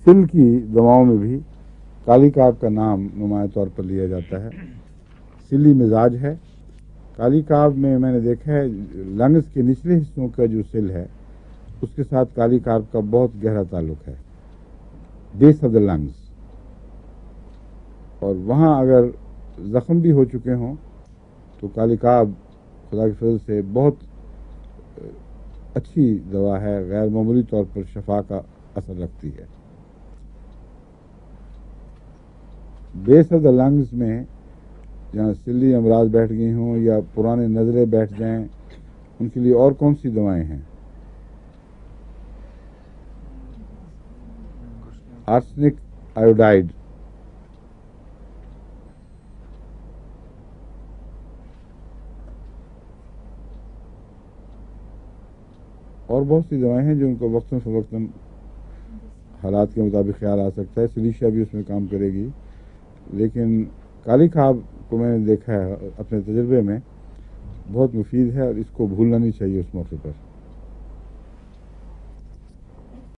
سل کی دواؤں میں بھی کالی کاب کا نام نمایاں طور پر لیا جاتا ہے. سلی مزاج ہے. کالی کاب میں نے دیکھا ہے لنگس کے نچلے حصوں کا جو سل ہے اس کے ساتھ کالی کاب کا بہت گہرا تعلق ہے. بیس آف دا لنگس. اور وہاں اگر زخم بھی ہو چکے ہوں تو کالی کاب خدا کے فضل سے بہت اچھی دوا ہے. غیر معمولی طور پر شفا کا اثر رکھتی ہے. بیس آف دا لنگس میں جہاں سلی امراض بیٹھ گئی ہوں یا پرانے نظریں بیٹھ جائیں ان کے لیے اور کون سی دوائیں ہیں؟ آرسنک آیوڈائڈ. اور بہت سی دوائیں ہیں جو ان کو وقتاً فوقتاً حالات کے مطابق خیال آ سکتا ہے. سلیشیا بھی اس میں کام کرے گی. لیکن کالی کاب کو میں نے دیکھا ہے اپنے تجربے میں بہت مفید ہے اور اس کو بھولنا نہیں چاہیے اس موقع پر.